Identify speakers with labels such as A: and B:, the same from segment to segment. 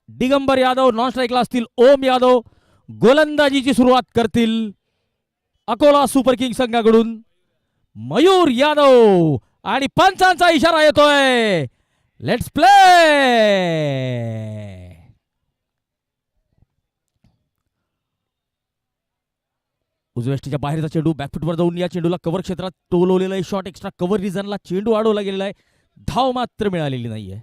A: Digambar Yadav non स्ट्राईकला असतील. ओम यादव गोलंदाजीची सुरुवात करतील अकोला सुपर किंग संघाकडून. मयूर यादव आणि पंचांचा इशारा येतोय. Let's play. उजव्याष्टीच्या बाहेरचा चेंडू बॅकफुटवर जाऊन या चेंडूला कव्हर क्षेत्रात टोलवलेला आहे. शॉट एक्स्ट्रा कव्हर रिझनला चेंडू अडवला गेलेला आहे. धाव मात्र मिळालेली नाहीये.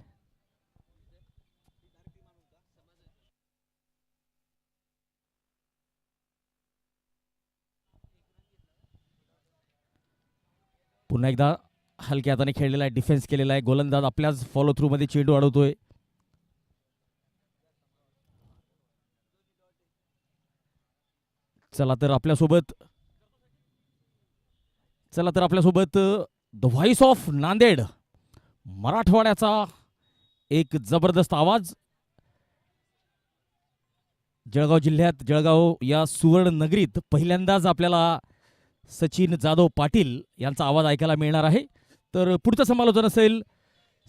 A: पुन्हा एकदा हलक्या हाताने खेळलेला आहे. डिफेन्स केलेला आहे. गोलंदाज आपल्याच फॉलो थ्रू मध्ये चेंडू अडवतोय. चला तर आपल्यासोबत द व्हॉइस ऑफ नांदेड मराठवाड्याचा एक जबरदस्त आवाज. जळगाव जिल्ह्यात जळगाव या सुवर्ण नगरीत पहिल्यांदाच आपल्याला सचिन जाधव पाटील यांचा आवाज ऐकायला मिळणार आहे. तर पुढचं समालोचन असेल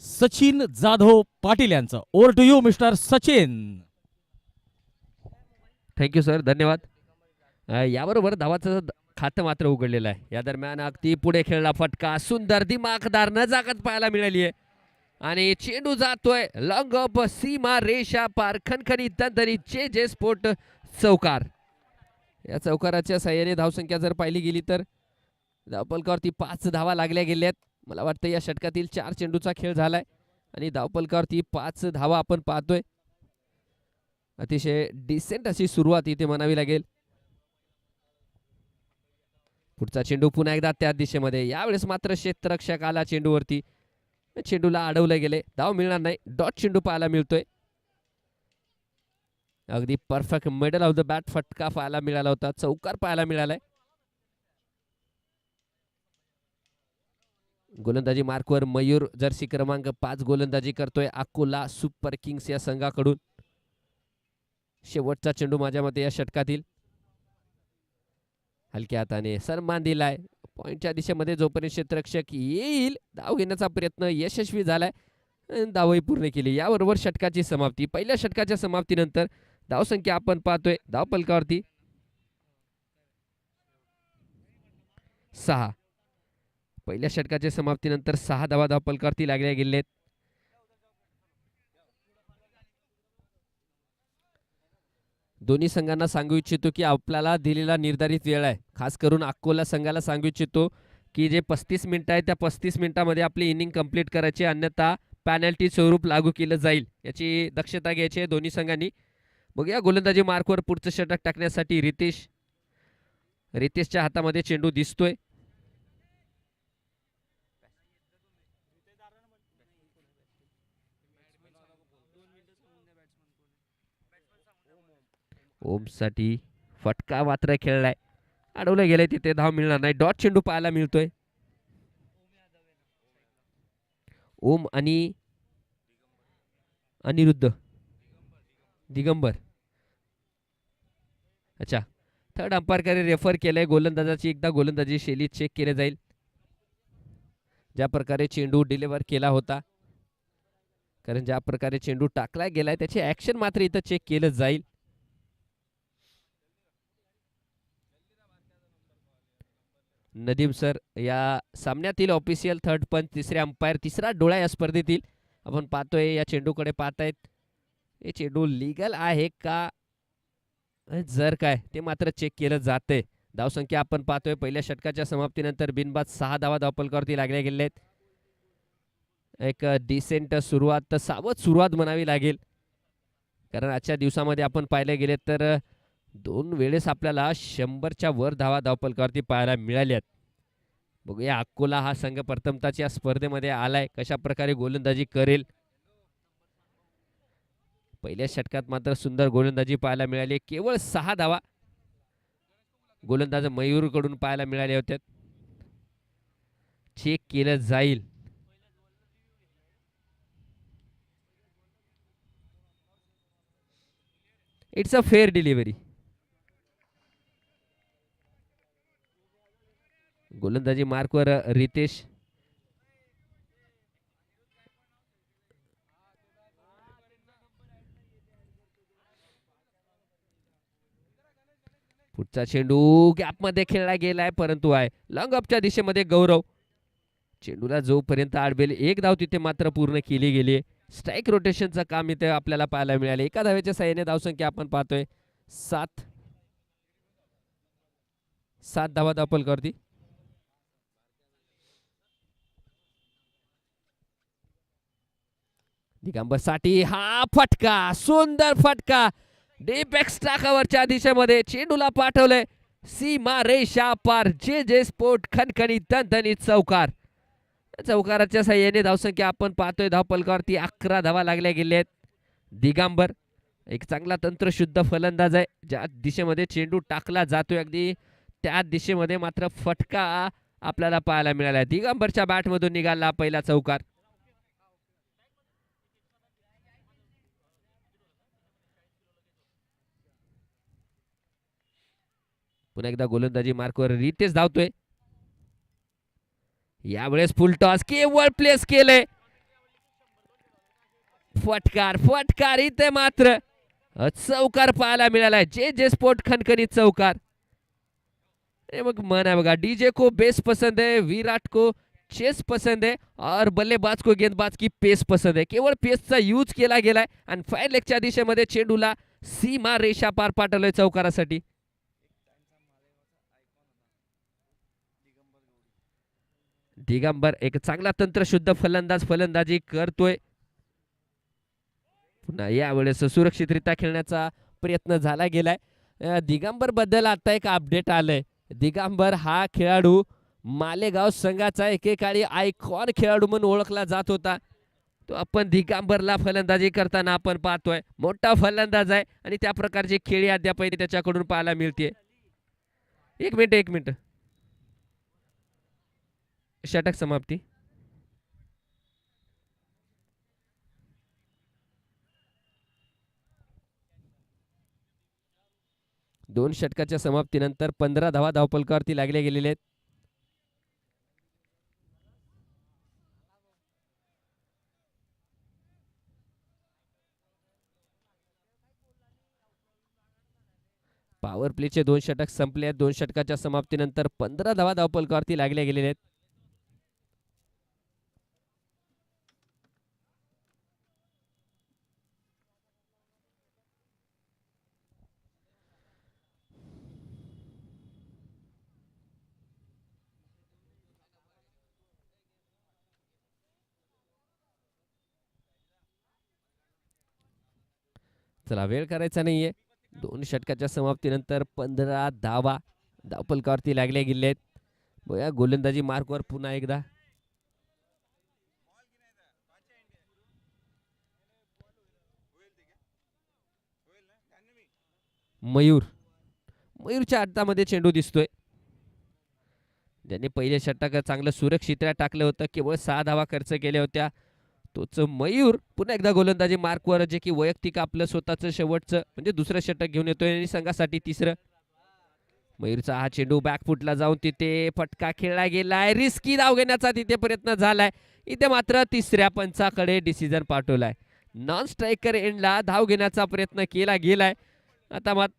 A: सचिन जाधव पाटील यांचं. Over to you mister Sachin.
B: Thank you sir, धन्यवाद. याबरोबर धावाचं खातं मात्र उघडलेलं आहे. या दरम्यान अगदी पुढे खेळला फटका सुंदर दिमागदार नजाकत पाहायला मिळाली आहे आणि चेंडू जातोय लॉंग ऑफ सीमा रेषा पार खणखणीत दणदणीत जे स्पोर्ट चौकार. या चौकाराच्या साह्याने धावसंख्या जर पाहिली गेली तर धावपलकावरती 5 धावा लागल्या गेल्यात. मला वाटतं या षटकातील 4 चेंडूचा खेळ झालाय आणि धावपलकावरती 5 धावा आपण पाहतोय. अतिशय डिसेंट अशी सुरुवात इथे म्हणावी लागेल. पुढचा चेंडू पुन्हा एकदा त्या दिशेमध्ये. यावेळेस मात्र क्षेत्ररक्षक आला चेंडूवरती. चेंडूला अडवले गेले. धाव मिळणार नाही. डॉट चेंडू पाहायला मिळतोय. अगदी perfect middle of the bat फटका पाहायला मिळाला होता. चौकार पाहायला मिळालाय. गोलंदाजी मार्कवर मयूर जर्सी क्रमांक 5 गोलंदाजी करतोय अकोला सुपर किंग्स या संघाकडून. शेवटचा चेंडू माझ्या मते या षटकातील. हलक्या हाताने सन्मान दिलाय पॉइंटच्या दिशेमध्ये. जोपर्यंत क्षेत्ररक्षक येईल धाव घेण्याचा प्रयत्न यशस्वी झालाय. धावही पूर्ण केली. याबरोबर षटकाची समाप्ती. पहिल्या षटकाच्या समाप्तीनंतर धावसंख्या आपण पाहतोय धावपलकावरती 6. पहिल्या षटकाच्या समाप्तीनंतर 6 धावा धावपलकावरती लागल्या गेलेत. दोन्ही संघांना सांगू इच्छितो की आपल्याला दिलेला निर्धारित वेळ आहे. खास करून अकोला संघाला सांगू इच्छितो की जे 35 मिनिटं आहे त्या 35 मिनिटांमध्ये आपली इनिंग कंप्लीट करायची, अन्यथा पॅनल्टी स्वरूप लागू केलं जाईल. याची दक्षता घ्यायची आहे दोन्ही संघांनी. बघूया गोलंदाजी मार्कवर पुढचं षटक टाकण्यासाठी रितेशच्या हातामध्ये चेंडू दिसतोय. ओमसाठी फटका मात्र खेळलाय. अडवलं गेलंय तिथे. धाव मिळणार नाही. डॉट चेंडू पाहायला मिळतोय. ओम आणि अनिरुद्ध दिगंबर. अच्छा, थर्ड अंपायरकडे रेफर केलंय. गोलंदाजाची एकदा गोलंदाजी शैली चेक केली जाईल. ज्या प्रकारे चेंडू डिलिव्हर केला होता, कारण ज्या प्रकारे चेंडू टाकला गेलाय त्याची ऍक्शन मात्र इथं चेक केलं जाईल. नदीम सर या सामन्यातील ऑफिशियल थर्ड पंच, तिसरे अंपायर, तिसरा डोळा या स्पर्धेतील. आपण पाहतोय या चेंडूकडे पाहतायत. हे चेंडू लीगल आहे का जर काय ते मात्र चेक केलं जाते. धावसंख्या आपण पाहतोय पहिल्या षटकाच्या समाप्तीनंतर बिनबाद 6 धावा धावपलकावरती लागल्या गेल्या आहेत. एक डिसेंट सुरुवात, सावध सुरुवात म्हणावी लागेल, कारण आजच्या दिवसामध्ये आपण पाहिले गेले तर 2 वेळेस आपल्याला 100च्या वर धावा धावपलकावरती पाहायला मिळाल्यात. बघूया अकोला हा संघ प्रथमताच्या स्पर्धेमध्ये आलाय, कशा प्रकारे गोलंदाजी करेल. पहिल्या षटकात मात्र सुंदर गोलंदाजी पाहायला मिळाली. केवळ 6 धावा गोलंदाज मयूर कडून पाहायला मिळाल्या होत्या. चेक केलं जाईल. It's a fair delivery. गोलंदाजी मार्कवर रितेश. पुढचा चेंडू गॅपमध्ये खेळला गेलाय, परंतु आहे लॉंग ऑफच्या दिशेमध्ये गौरव. चेंडूला जोपर्यंत आडवेल एक धाव तिथे मात्र पूर्ण केली गेली. स्ट्राईक रोटेशनचं काम इथे आपल्याला पाहायला मिळाले. एका धावेच्या साह्याने धावसंख्या आपण पाहतोय 7. 7 धावा धावपलकावरती. दिगंबर साठी हा फटका, सुंदर फटका डीप एक्स्ट्रा कव्हरच्या दिशेमध्ये चेंडूला पाठवलंय सीमा रेषा पार. जे स्पोर्ट खणखणीत दणदणीत चौकार. चौकाराच्या साह्याने धावसंख्या आपण पाहतोय धावपलकावरती 11 धावा लागल्या गेल्या आहेत. दिगंबर एक चांगला तंत्रशुद्ध फलंदाज आहे. ज्या दिशेमध्ये चेंडू टाकला जातोय अगदी त्या दिशेमध्ये मात्र फटका आपल्याला पाहायला मिळाला. दिगंबरच्या बॅटमधून निघाला पहिला चौकार. पुन्हा एकदा गोलंदाजी मार्कवर रितेश धावतोय. यावेळेस फुल टॉस केवळ प्लेस केले. फटकार इथे मात्र चौकार पाहायला मिळालाय. जे स्पोर्ट खणखणीत चौकार. मग मन है बघा, डीजे को बेस पसंद है, विराट को चेस पसंद है और बल्लेबाज को गेंदबाज की पेस पसंद है. केवळ पेसचा यूज केला गेलाय आणि फायर लेगच्या दिशेमध्ये चेंडूला सीमा रेषा पार पाठवलंय चौकारासाठी. दिगंबर एक चांगला तंत्रशुद्ध फलंदाजी करतोय. पुन्हा यावेळेस सुरक्षितरित्या खेळण्याचा प्रयत्न झाला गेलाय. दिगंबर बद्दल आता एक अपडेट आलंय. दिगंबर हा खेळाडू मालेगाव संघाचा एकेकाळी आयकॉन खेळाडू म्हणून ओळखला जात होता. तो आपण दिगंबरला फलंदाजी करताना आपण पाहतोय. मोठा फलंदाज आहे आणि त्या प्रकारची खेळी अद्याप त्याच्याकडून पाहायला मिळते. एक मिनिट षटक समाप्ती. दोन षटकाच्या समाप्तीनंतर 15 धावा धावपलकावरती लागले गेलेले आहेत. पॉवर प्लेचे 2 षटक संपले आहेत. 2 षटकाच्या समाप्तीनंतर 15 धावा धावपलकावरती लागले गेलेले आहेत. चला वेळ करायचा नाहीये. 2 षटकाच्या समाप्तीनंतर 15 धावा धावपलकावरती लागल्या गेल्या आहेत. बघा गोलंदाजी मार्कवर पुन्हा एकदा मयूरच्या हातामध्ये चेंडू दिसतोय. ज्याने पहिले षटक चांगलं सुरक्षित टाकलं होतं. केवळ 6 धावा खर्च केल्या होत्या. तोच मयूर पुन्हा एकदा गोलंदाजी मार्कवर, जे की वैयक्तिक आपलं स्वतःचं शेवटचं म्हणजे दुसरं षटक घेऊन येतोय आणि संघासाठी तिसरं. मयूरचा हा चेंडू बॅकफुटला जाऊन तिथे फटका खेळला गेलाय. रिस्की धाव घेण्याचा तिथे प्रयत्न झालाय. इथे मात्र तिसऱ्या पंचाकडे डिसिजन पाठवलाय. नॉन स्ट्रायकर एंडला धाव घेण्याचा प्रयत्न केला गेलाय. आता मात्र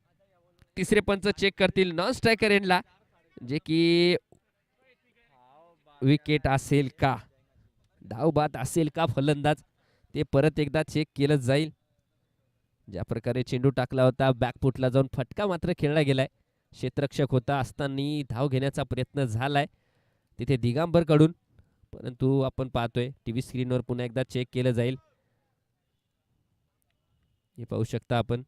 B: तिसरे पंच चेक करतील नॉन स्ट्रायकर एंडला, जे की विकेट असेल का, धाव बाद असेल का फलंदाज, ते परत एकदा चेक केलं जाईल. ज्या प्रकारे चेंडू टाकला होता बॅकफुटला जाऊन फटका मात्र खेळला गेलाय. क्षेत्ररक्षक होता असताना धाव घेण्याचा प्रयत्न झालाय तिथे दिगंबर कडून, परंतु आपण पाहतोय टीव्ही स्क्रीनवर पुन्हा एकदा चेक केलं जाईल. हे पाहू शकता आपण.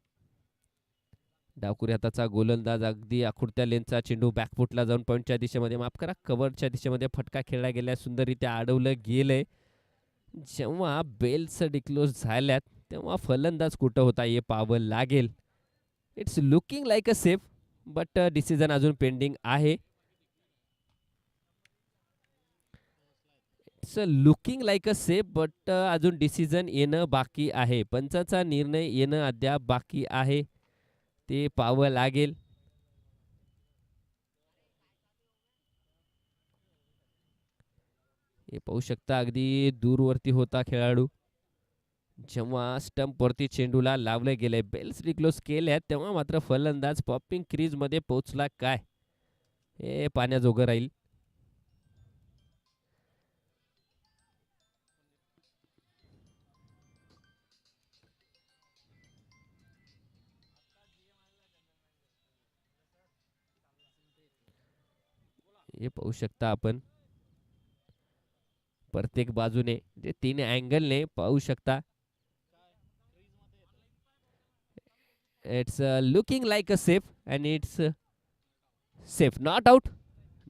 B: डावकुरी हाताचा गोलंदाज अगदी आखुडत्या लेनचा चेंडू बॅकफुटला जाऊन पॉईंटच्या दिशेमध्ये, माफ करा कव्हरच्या दिशेमध्ये फटका खेळला गेला. सुंदररित्या अडवलं गेलंय. जेव्हा बेल्स डिक्लोज झाल्यात तेव्हा फलंदाज कुठं होता हे पाहावं लागेल. It's looking like a safe but decision अजून पेंडिंग आहे. It's looking like a safe but अजून डिसिजन येणं बाकी आहे. पंचाचा निर्णय येणं अद्याप बाकी आहे, ते पाहावं लागेल. हे पाहू शकता अगदी दूरवरती होता खेळाडू. जेव्हा स्टंपवरती चेंडूला लावले गेले, बेल्स रिक्लोज केल्या, तेव्हा मात्र फलंदाज पॉपिंग क्रीज मध्ये पोहोचला काय हे पाण्याजोगं राहील. हे पाहू शकता आपण प्रत्येक बाजूने जे 3 अँगलने पाहू शकता. It's looking like a safe and it's safe. Not out.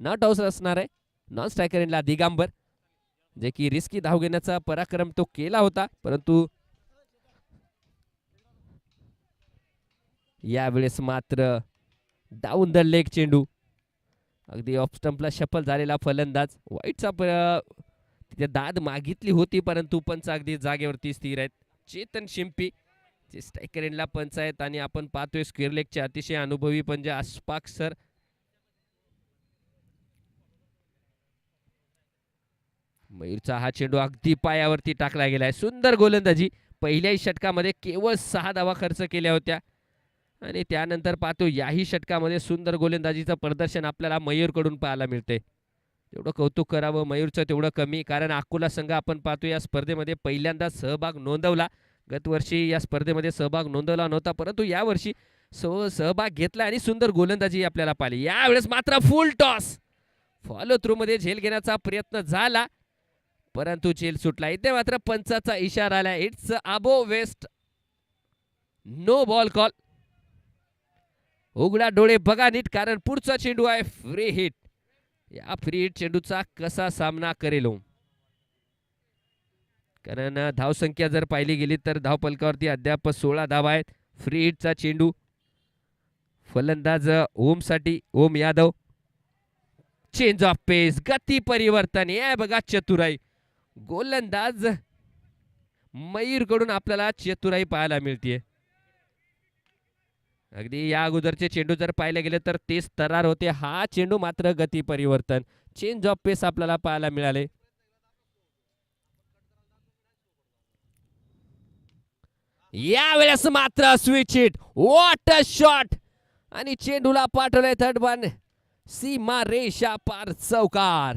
B: Not out असणार आहे. नॉन स्ट्रायकर इनला दिगंबर, जे की रिस्की धाव घेण्याचा पराक्रम तो केला होता, परंतु यावेळेस मात्र डाऊन द लेग चेंडू. अगदी ऑफ स्टंपला शफल झालेला फलंदाज. वाईटचा तिथे दाद मागितली होती, परंतु पंच अगदी जागेवरती स्थिर आहेत. चेतन शिंपी जे स्ट्रायकर एंडला पंच आहेत आणि आपण पाहतोय स्क्वेअर लेगचे अतिशय अनुभवी पंच अशफाक सर. मयूरचा हा चेंडू अगदी पायावरती टाकला गेलाय. सुंदर गोलंदाजी. पहिल्याही षटकामध्ये केवळ 6 धावा खर्च केल्या होत्या आणि त्यानंतर पाहतो याही षटकामध्ये सुंदर गोलंदाजीचं प्रदर्शन आपल्याला मयूरकडून पाहायला मिळते. तेवढं कौतुक करावं मयूरचं तेवढं कमी, कारण अकोला संघ आपण पाहतो या स्पर्धेमध्ये पहिल्यांदा सहभाग नोंदवला. गतवर्षी या स्पर्धेमध्ये सहभाग नोंदवला नव्हता, परंतु यावर्षी सहभाग घेतला आणि सुंदर गोलंदाजी आपल्याला पाहिली. यावेळेस मात्र फुल टॉस. फॉलो थ्रू मध्ये झेल घेण्याचा प्रयत्न झाला, परंतु झेल सुटला. इथे मात्र पंचाचा इशारा आला. It's above waist. No ball call. उघडा डोळे बघा नीट, कारण पुढचा चेंडू आहे फ्री हिट. या फ्री हिट चेंडूचा कसा सामना करेल, कारण धावसंख्या जर पाहिली गेली तर धावफलकावरती अद्याप 16 धावा आहेत. फ्री हिटचा चेंडू. फलंदाज ओमसाठी ओम यादव. चेंज ऑफ पेस, गती परिवर्तन. हे बघा चतुराई. गोलंदाज मयूरकडून आपल्याला चतुराई पाहायला मिळते. अगदी या अगोदरचे चेंडू जर पाहिले गेले तर तेच तरार होते. हा चेंडू मात्र गती परिवर्तन, चेंज ऑफ पेस आपल्याला पाहायला मिळाले. यावेळेस मात्र switch hit. What a shot. आणि चेंडूला पाठवले थर्ड बॉल सीमा रेषा पार चौकार.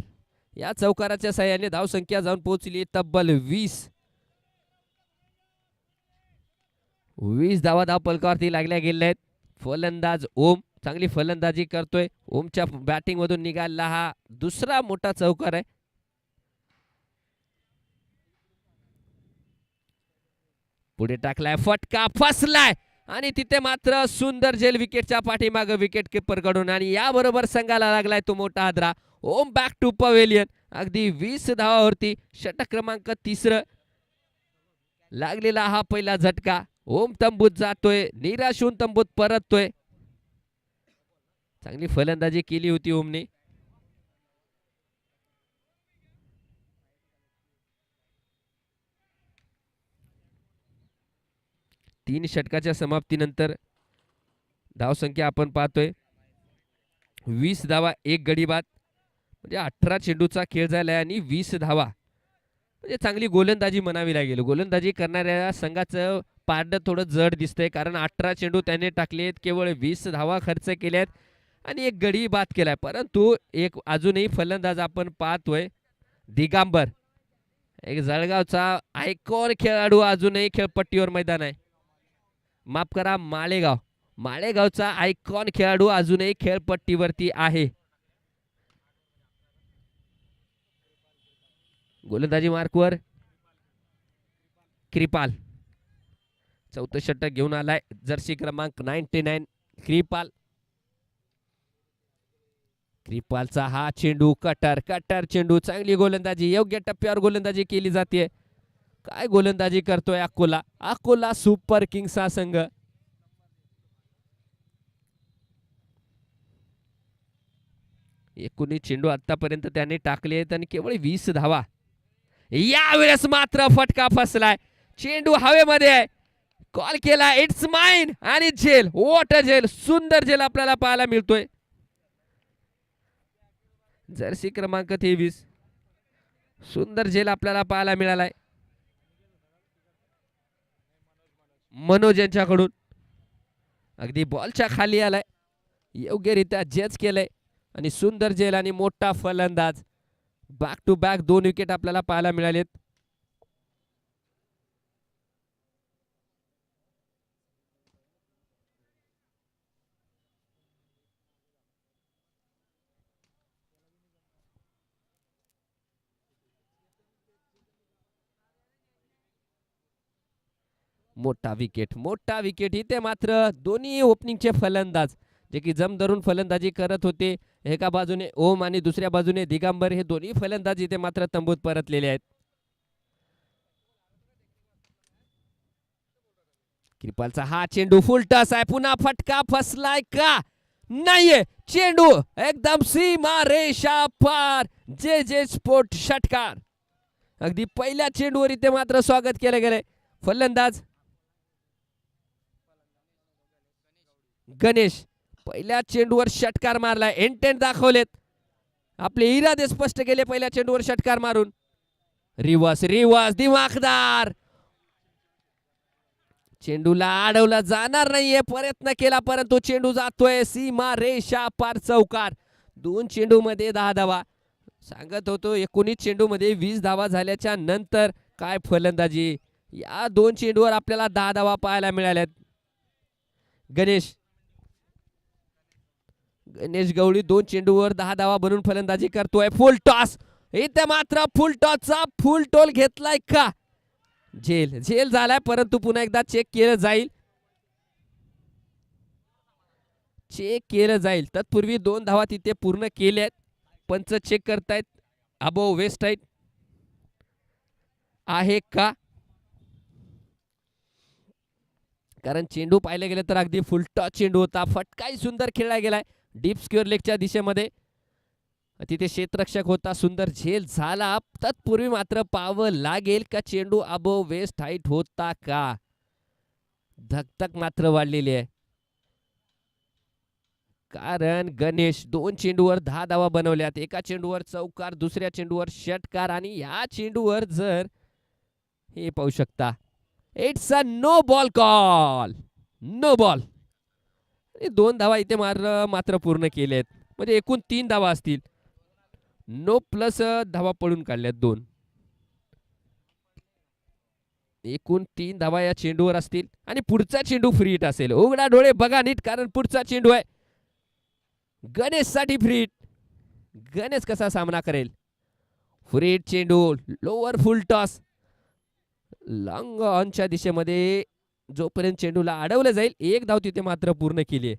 B: या चौकाराच्या साह्याने धावसंख्या जाऊन पोहोचली तब्बल 20 धावा धावफलकावरती लागल्या गेल्या आहेत. फलंदाज ओम चांगली फलंदाजी करतोय. ओमच्या बॅटिंग मधून निघाला हा दुसरा मोठा चौकार आहे. पुढे टाकलाय, फटका फसलाय आणि तिथे मात्र सुंदर झेल विकेटच्या पाठीमागे विकेट किपर कडून. आणि याबरोबर संघाला लागलाय तो मोठा हादरा. ओम बॅक टू पवेलियन. अगदी 20 धावावरती षटक क्रमांक 3 लागलेला हा पहिला झटका. ओम तंबूत जातोय, निराश होऊन तंबूत परततोय. चांगली फलंदाजी केली होती ओमने. तीन षटकाच्या समाप्तीनंतर धावसंख्या आपण पाहतोय 20 धावा, 1 गडी बाद. म्हणजे 18 चेंडूचा खेळ झालाय आणि 20 धावा. म्हणजे चांगली गोलंदाजी म्हणावी लागेल. गोलंदाजी करणाऱ्या संघाचं पारडं थोडं जड दिसतंय, कारण 18 चेंडू त्याने टाकलेत, केवळ 20 धावा खर्च केल्यात आणि 1 गडी बाद केलाय. परंतु एक अजूनही फलंदाज आपण पाहतोय दिगंबर, एक जळगावचा आयकॉन खेळाडू अजूनही खेळपट्टीवर मैदान आहे. माफ करा, माळेगावचा आयकॉन खेळाडू अजूनही खेळपट्टीवरती आहे. गोलंदाजी मार्कवर कृपाल. चौथं षटक घेऊन आलाय जर्सी क्रमांक 99 कृपाल. कृपालचा हा चेंडू कटर चेंडू. चांगली गोलंदाजी, योग्य टप्प्यावर गोलंदाजी केली जाते. काय गोलंदाजी करतोय अकोला सुपर किंग्स हा संघ. एकूण चेंडू आतापर्यंत त्याने टाकले आहेत आणि केवळ 20 धावा. यावेळेस मात्र फटका फसलाय. चेंडू हवेमध्ये आहे. कॉल केला, इट्स माइन. आणि झेल, व्हॉट अ झेल. सुंदर झेल आपल्याला पाहायला मिळतोय. जर्सी क्रमांक 23. सुंदर झेल आपल्याला पाहायला मिळालाय. मनोज यांच्याकडून अगदी बॉलच्या खाली आलाय, योग्यरित्या जज केलंय आणि सुंदर झेल आणि मोठा फलंदाज. बॅक टू बॅक 2 विकेट आपल्याला पाहायला मिळालेत. मोठा विकेट इथे मात्र दोन्ही ओपनिंगचे फलंदाज जे की जम धरून फलंदाजी करत होते, एका बाजूने ओम आणि दुसऱ्या बाजूने दिगंबर, हे दोन्ही फलंदाज इथे मात्र तंबूत परतलेले आहेत. कृपालचा हा चेंडू फुल टॉस आहे, पुन्हा फटका फसलाय का नाहीये, चेंडू एकदम सीमा रेषा पार. जे जे स्पोर्ट षटकार. अगदी पहिल्या चेंडूवर इथे मात्र स्वागत केलं गेलंय. फलंदाज गणेश पहिल्या चेंडूवर षटकार मारलाय, इंटेंट दाखवलेत, आपले इरादे स्पष्ट केले पहिल्या चेंडूवर षटकार मारून. रिवर्स दिमागदार, चेंडूला अडवला जाणार नाहीये, प्रयत्न केला परंतु चेंडू जातोय सीमा रेषा पार चौकार. 2 चेंडू मध्ये 10 धावा. सांगत होतो 19 चेंडू मध्ये 20 धावा झाल्याच्या नंतर काय फलंदाजी. या 2 चेंडूवर आपल्याला 10 धावा पाहायला मिळाल्यात. गणेश गवळी 2 चेंडूवर 10 धावा बनवून फलंदाजी करतोय. फुल टॉस, इथे मात्र फुल टॉसचा फुल टोल घेतलाय का. झेल झालाय परंतु पुन्हा एकदा चेक केलं जाईल. तत्पूर्वी 2 धावा तिथे पूर्ण केल्यात. पंच चेक करतायत अबो वेस्ट आहे का, कारण चेंडू पाहिलं गेलं तर अगदी फुल टॉस चेंडू होता. फटकाही सुंदर खेळला गेलाय डीप स्क्वेअर लेगच्या दिशेमध्ये. तिथे क्षेत्ररक्षक होता, सुंदर झेल झाला. तत्पूर्वी मात्र पाहावं लागेल का चेंडू अबो वेस्ट हाईट होता का. धकधक मात्र वाढलेली आहे, कारण गणेश 2 चेंडूवर 10 धावा बनवल्यात. एका चेंडूवर चौकार, दुसऱ्या चेंडूवर षटकार आणि या चेंडूवर जर हे पाहू शकता it's a no ball call. 2 धावा इथे मात्र पूर्ण केल्यात, म्हणजे एकूण 3 धावा असतील. नो प्लस धावा पडून काढल्यात 2. एकूण 3 धावा या चेंडूवर असतील आणि पुढचा चेंडू फ्री हिट असेल. उघडा डोळे बघा नीट, कारण पुढचा चेंडू आहे गणेश साठी फ्री हिट. गणेश कसा सामना करेल. फ्री हिट चेंडू, लोअर फुल टॉस, लॉंग ऑनच्या दिशेमध्ये जोपर्यंत चेंडूला अडवलं जाईल. 1 धाव तिथे मात्र पूर्ण केली आहे.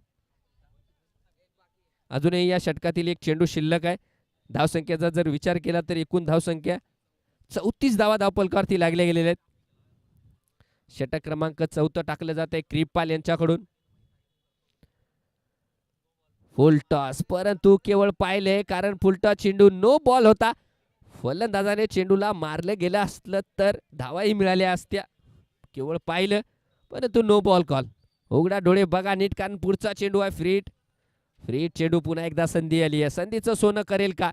B: अजूनही या षटकातील एक चेंडू शिल्लक आहे. धावसंख्येचा जर विचार केला तर एकूण धावसंख्या 34 धावा धावपलकावरती लागल्या गेलेल्या आहेत. षटक क्रमांक 4 टाकलं जात आहे कृपाल यांच्याकडून. फुल टॉस, परंतु केवळ पाहिले, कारण फुल टॉस चेंडू नो बॉल होता. फलंदाजाने चेंडूला मारलं गेलं असलं तर धावाही मिळाल्या असत्या. केवळ पाहिलं परंतु नो बॉल कॉल. उघडा डोळे बघा नीट, कारण पुढचा चेंडू आहे फ्री हिट. चेंडू पुन्हा एकदा संधी आली आहे. संधीचं सोनं करेल का.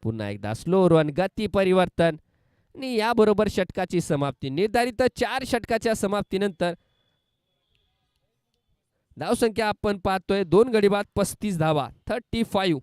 B: पुन्हा एकदा स्लो रन, गती परिवर्तन आणि याबरोबर षटकाची समाप्ती. निर्धारित 4 षटकाच्या समाप्तीनंतर धावसंख्या आपण पाहतोय 2 गडी बाद 35 धावा, 35.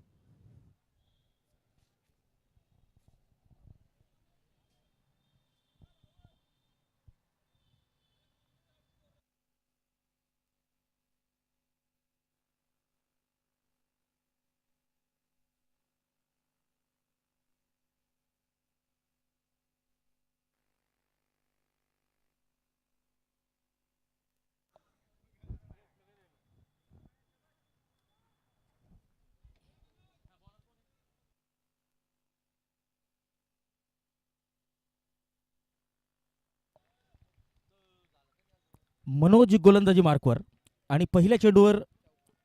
A: मनोज गोलंदाजी मार्कवर आणि पहिल्या चेंडूवर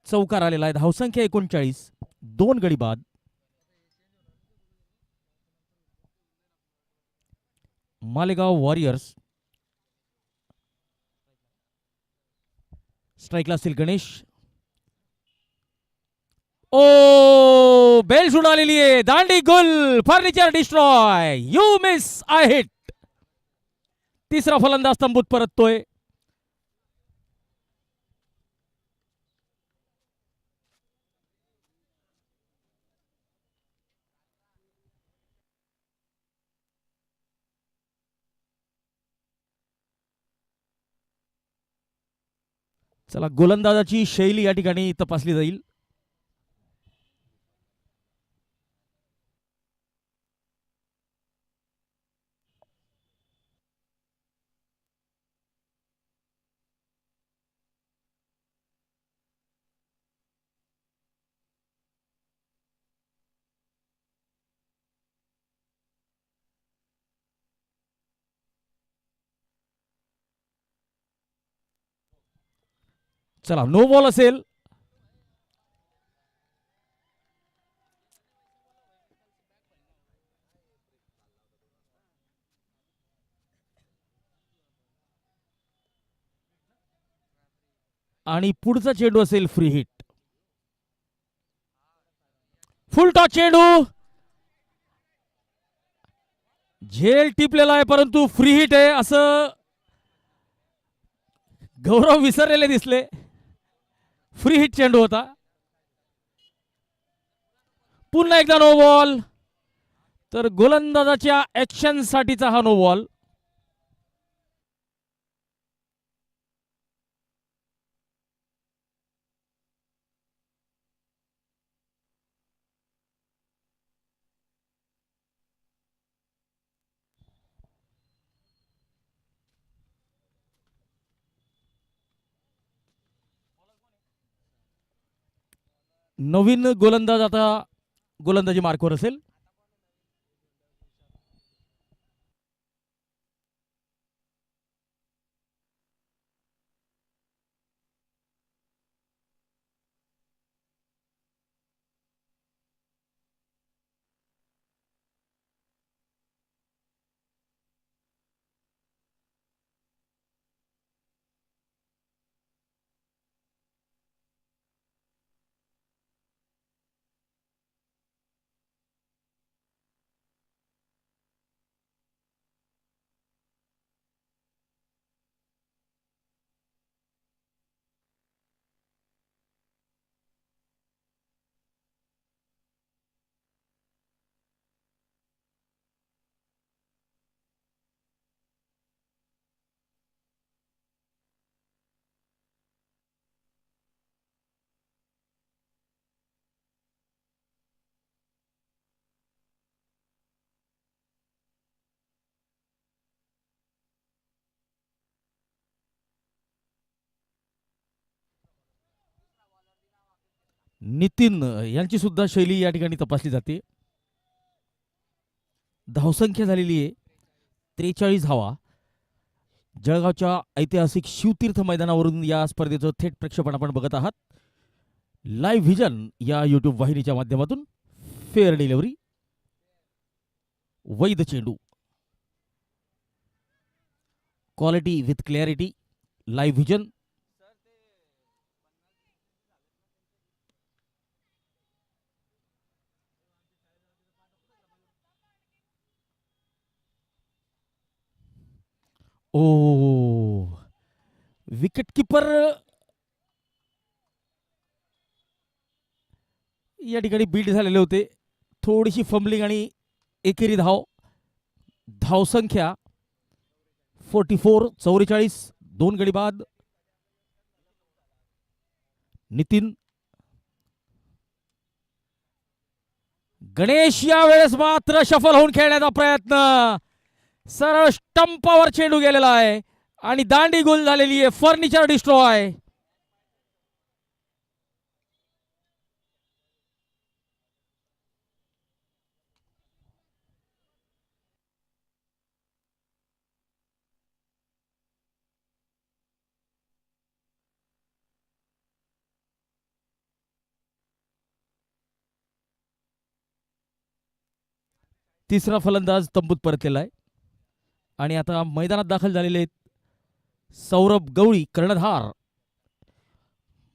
A: चौकार आलेला आहे. धावसंख्या 39, 2 गडी बाद. मालेगाव वॉरियर्स स्ट्राईकला असतील गणेश. ओ बेल शूट आलेली आहे, दांडी गुल, furniture destroy, you miss, I hit. तिसरा फलंदाज तंबूत परततोय. चला, गोलंदाजाची शैली या ठिकाणी तपासली जाईल. चला, नो बॉल असेल. आणि पुढचा चेंडू असेल फ्री हिट. फुल टॉस चेंडू. झेल टिपलेला आहे परंतु फ्री हिट आहे असं गौरव विसरलेले दिसले. फ्री हिट चेंडू होता. पुन्हा एकदा नो बॉल. तर गोलंदाजाच्या ऍक्शन साठीचा हा नो बॉल. नवीन गोलंदाज आता गोलंदाजी मार्कवर असेल. नितीन यांची सुद्धा शैली या ठिकाणी तपासली जाते. धावसंख्या झालेली आहे 43 धावा. जळगावच्या ऐतिहासिक शिवतीर्थ मैदानावरून या स्पर्धेचं थेट प्रक्षेपण आपण बघत आहात. लाईव्ह व्हिजन या युट्यूब वाहिनीच्या माध्यमातून. Fair delivery. वैध चेंडू. Quality with clarity. Live vision. Oh, wicket keeper या ठिकाणी बीट झालेले होते. थोडीशी फंबलिंग आणि एकेरी धाव. धावसंख्या 44. 2 गडी बाद. नितीन. गणेश यावेळेस मात्र शफल होऊन खेळण्याचा प्रयत्न. सरळ स्टंपावर चेंडू गेलेला आहे आणि दांडी गोल झालेली आहे. Furniture destroy. तिसरा फलंदाज तंबूत परतलेला आहे आणि आता मैदानात दाखल झालेले आहेत सौरभ गवळी, कर्णधार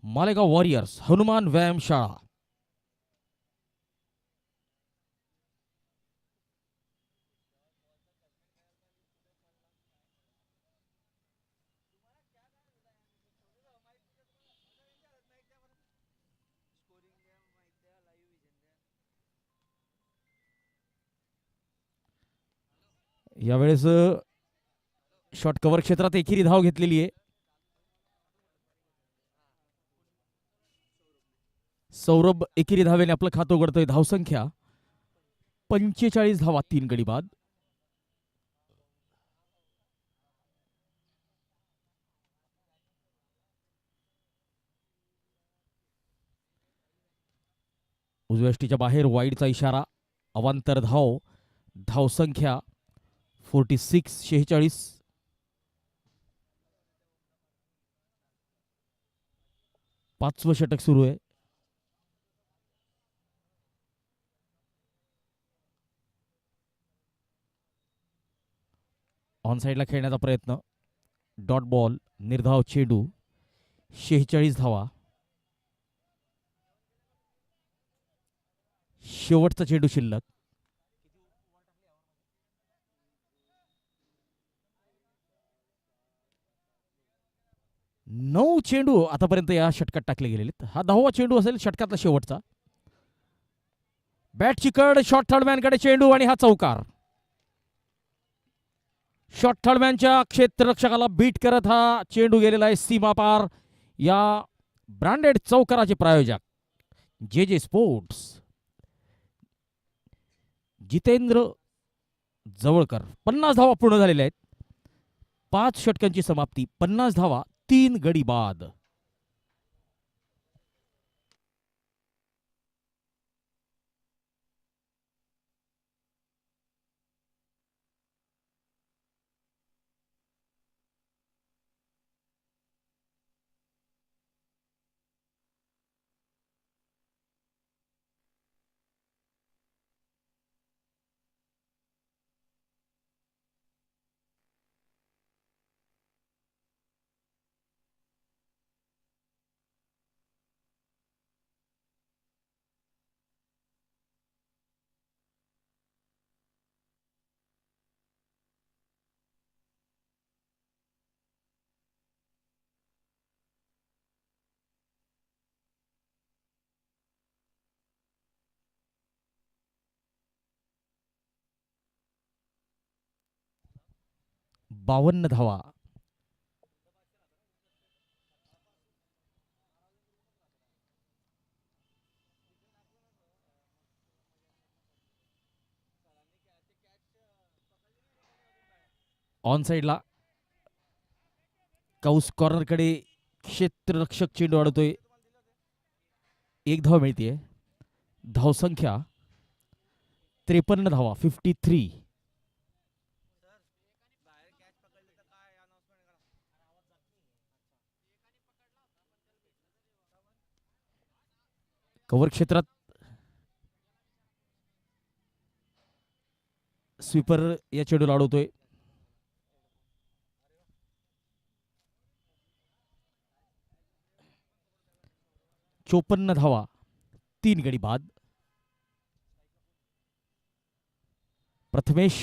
A: मालेगाव वॉरियर्स, हनुमान व्यायामशाळा. यावेळेस शॉट कव्हर क्षेत्रात एकेरी धाव घेतलेली आहे. सौरभ एकेरी धावेने आपलं खातं उघडतोय. धावसंख्या 45 धावा, 3 गडी बाद. उजव्याष्टीच्या बाहेर वाईडचा इशारा. अवांतर धाव. धावसंख्या 46. पाचवं षटक सुरू आहे. ऑन साईडला खेळण्याचा प्रयत्न. Dot ball. निर्धाव चेंडू. 46 धावा. शेवटचा चेंडू शिल्लक. नऊ चेंडू आतापर्यंत या षटकात टाकले गेलेले. हा 10वा चेंडू असेल षटकातला शेवटचा. बॅटची कड. शॉट थर्डमॅनकडे चेंडू आणि हा चौकार. शॉट थर्डमॅनच्या क्षेत्ररक्षकाला बीट करत हा चेंडू गेलेला आहे सीमा पार. या ब्रँडेड चौकाराचे प्रायोजक जे स्पोर्ट्स. जितेंद्र जवळकर. 50 धावा पूर्ण झालेल्या आहेत. 5 षटकांची समाप्ती. 50 धावा, 3 गडी बाद. बावन्न धावा. ऑन साइडला कौस कॉर्नरकडे क्षेत्ररक्षक चेंडू अडवतोय. 1 धाव मिळते. धावसंख्या 53 धावा, 53. कव्हर क्षेत्रात स्वीपर या चेंडूला अडवतोय. चोपन्न धावा, 3 गडी बाद. प्रथमेश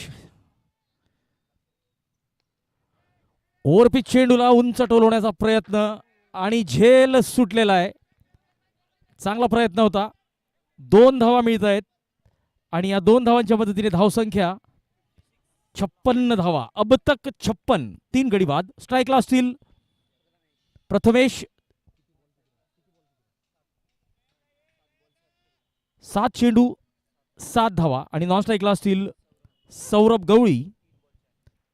A: ओव्हरपिच चेंडूला उंच टोलवण्याचा प्रयत्न आणि झेल सुटलेला आहे. चांगला प्रयत्न होता. 2 धावा मिळत आहेत आणि या 2 धावांच्या मदतीने धावसंख्या 56 धावा. अब तक 56, 3 गडी बाद. स्ट्राईकला असतील प्रथमेश. 7 चेंडू 7 धावा आणि नॉन स्ट्राईकला असतील सौरभ गवळी.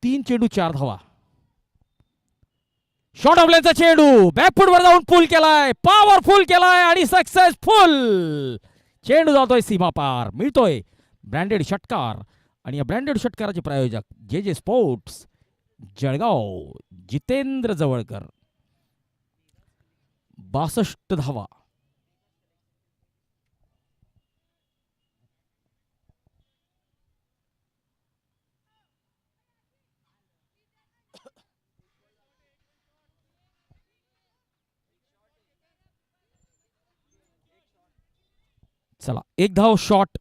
A: 3 चेंडू 4 धावा. शॉर्ट ऑफलाईनचा चेंडू बॅकफुटवर जाऊन पुल केलाय. पॉवरफुल केलाय आणि सक्सेसफुल. चेंडू जातोय सीमा पार. मिळतोय ब्रँडेड षटकार आणि या ब्रँडेड षटकाराचे प्रायोजक जे स्पोर्ट्स जळगाव. जितेंद्र जवळकर. 62 धावा. चला 1 धाव शॉट.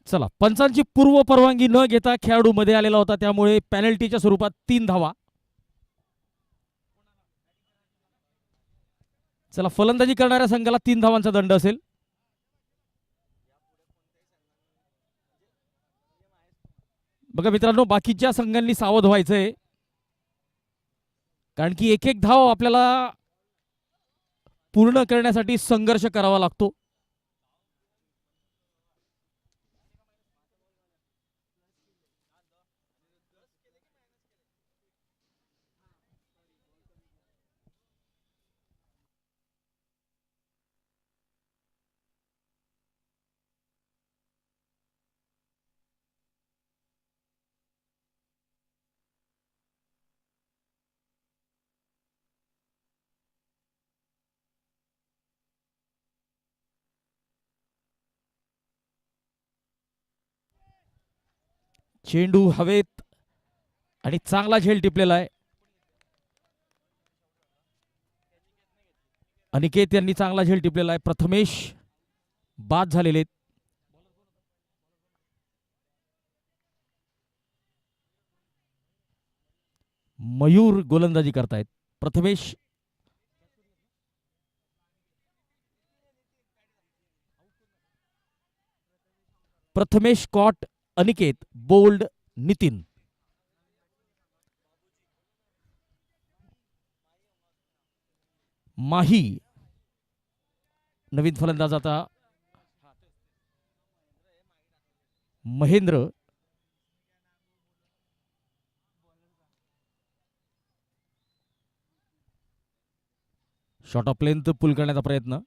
A: चला, पंचांची पूर्व परवानगी न घेता खेळाडू मध्ये आलेला होता, त्यामुळे पॅनल्टीच्या स्वरूपात 3 धावा. चला, फलंदाजी करणाऱ्या संघाला 3 धावांचा दंड असेल. बघा मित्रांनो, बाकीच्या संघांनी सावध व्हायचंय, कारण की एक एक धाव आपल्याला पूर्ण करण्यासाठी संघर्ष करावा लागतो. चेंडू हवेत आणि चांगला झेल टिपलेला आहे. अनिकेत यांनी चांगला झेल टिपलेला आहे. प्रथमेश बाद झालेले आहेत. मयूर गोलंदाजी करतायत. Prathamesh caught, Aniket bowled, Nitin. माही नवीन फलंदाज आता Mahendra. Short of length pull करण्याचा प्रयत्न.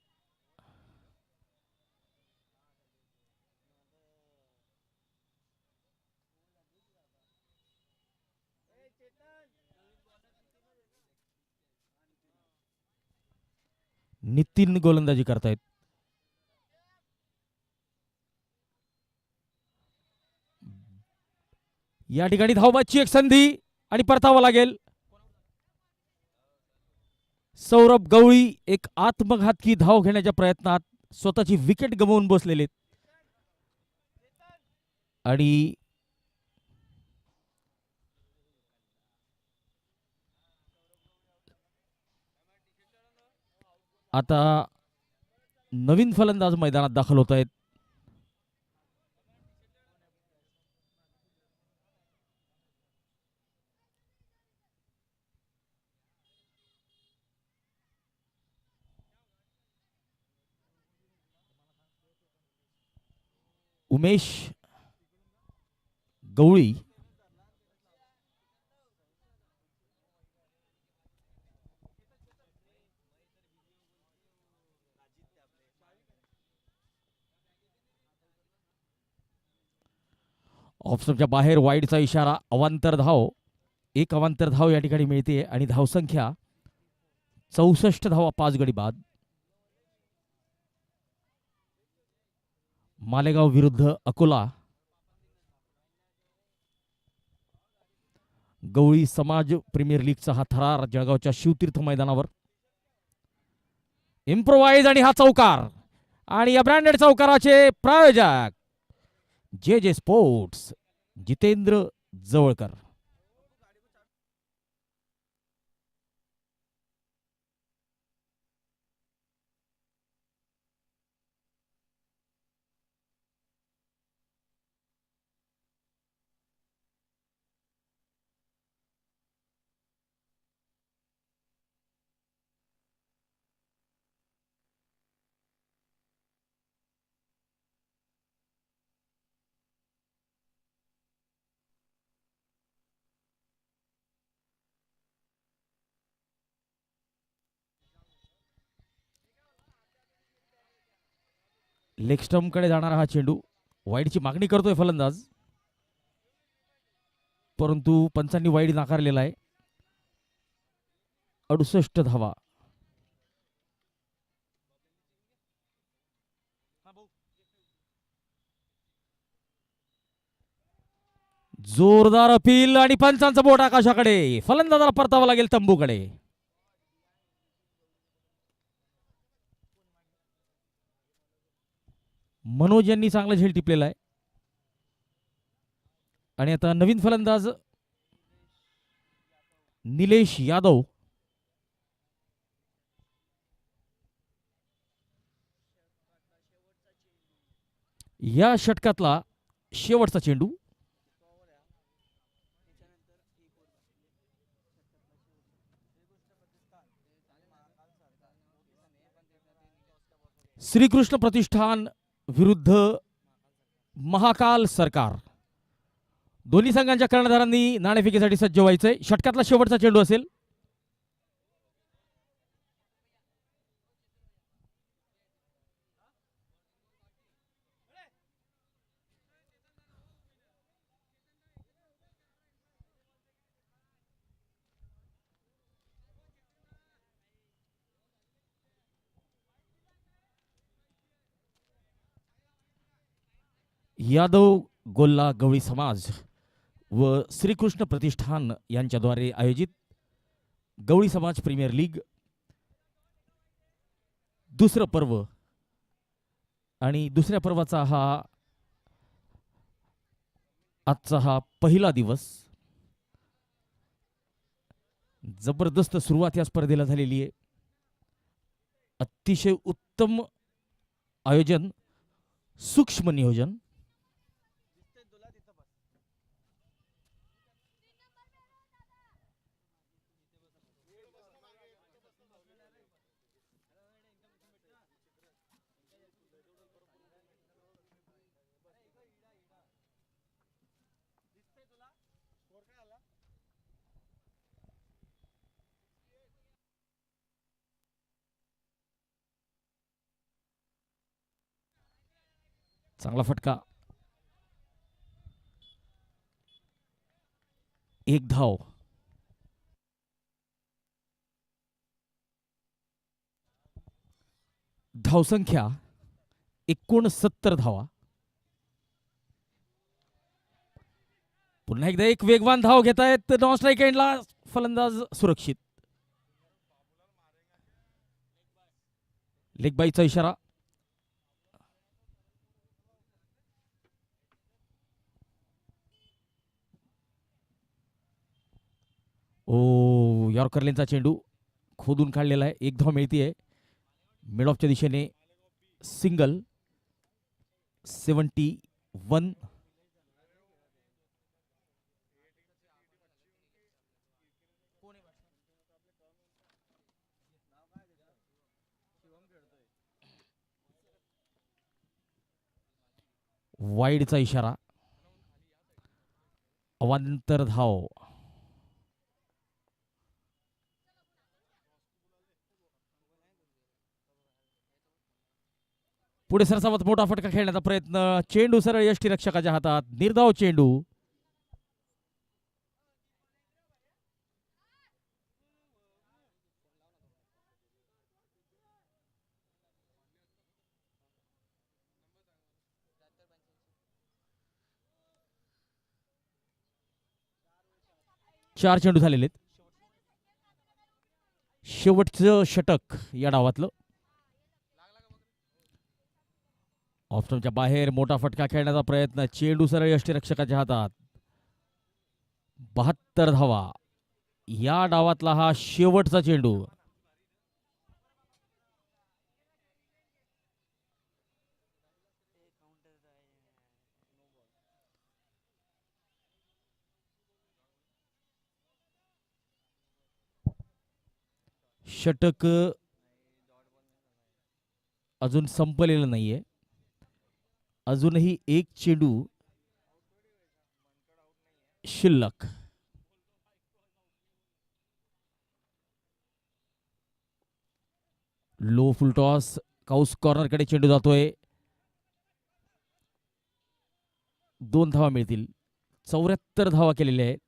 A: नितीन गोलंदाजी करतायत. या ठिकाणी धावबाची एक संधी आणि परतावं लागेल. सौरभ गवळी एक आत्मघातकी धाव घेण्याच्या प्रयत्नात स्वतःची विकेट गमावून बसलेले आणि आता नवीन फलंदाज मैदानात दाखल होत आहेत. उमेश गवळी. ऑफस्टंपच्या बाहेर वाईडचा इशारा. अवांतर धाव, एक अवांतर धाव या ठिकाणी मिळते आणि धावसंख्या 64 धावा, 5 गडी बाद. मालेगाव विरुद्ध अकोला. गवळी समाज प्रीमियर लीगचा हा थरार जळगावच्या शिवतीर्थ मैदानावर. इम्प्रोवाइज आणि हा चौकार, आणि या ब्रँडेड चौकाराचे प्रायोजक जे जे sports, Jitendra Jawalkar. Leg stump कडे जाणारा हा चेंडू. वाईडची मागणी करतोय फलंदाज, परंतु पंचांनी वाईड नाकारलेला आहे. 68 धावा. जोरदार अपील आणि पंचांचा बोट आकाशाकडे. फलंदाजाला परतावं लागेल तंबूकडे. मनोज यांनी चांगला झेल टिपलेला आहे. आणि आता नवीन फलंदाज निलेश यादव. या षटकातला शेवटचा चेंडू. श्रीकृष्ण प्रतिष्ठान विरुद्ध महाकाल सरकार. दोन्ही संघांच्या कर्णधारांनी नाणेफेकीसाठी सज्ज व्हायचंय. षटकातला शेवटचा चेंडू असेल. यादव गोल्ला गवळी समाज व श्रीकृष्ण प्रतिष्ठान यांच्याद्वारे आयोजित गवळी समाज प्रीमियर लीग दुसरं पर्व आणि दुसऱ्या पर्वाचा आजचा हा पहिला दिवस. जबरदस्त सुरुवात या स्पर्धेला झालेली आहे. अतिशय उत्तम आयोजन, सूक्ष्म नियोजन. चांगला फटका. एक धाव. धावसंख्या 69 धावा. पुन्हा एकदा एक वेगवान धाव घेतायत नॉन स्ट्राईक एंडला. फलंदाज सुरक्षित. लेग बाईचा इशारा. ओ, यॉर्करलेनचा चेंडू खोदून काढलेला आहे. एक धाव मिळतीये. मिड ऑफच्या दिशेने सिंगल. 71. वाईडचा इशारा. अवांतर धाव. पुढे सरसावत मोठा फटका खेळण्याचा प्रयत्न. चेंडू सरळ यष्टीरक्षकाच्या हातात. निर्धाव चेंडू. चार चेंडू झालेले. शेवटचं षटक या डावातलं. ऑफस्टंपच्या बाहेर मोठा फटका खेळण्याचा प्रयत्न. चेंडू सरळ यष्टीरक्षकाच्या हातात. 72 धावा. या डावातला हा शेवटचा चेंडू. षटक अजून संपलेलं नाहीये. अजूनही एक चेंडू शिल्लक. लो फुल टॉस. काउस कॉर्नरकडे चेंडू जातोय. 2 धावा मिळतील. 74 धावा केलेल्या आहेत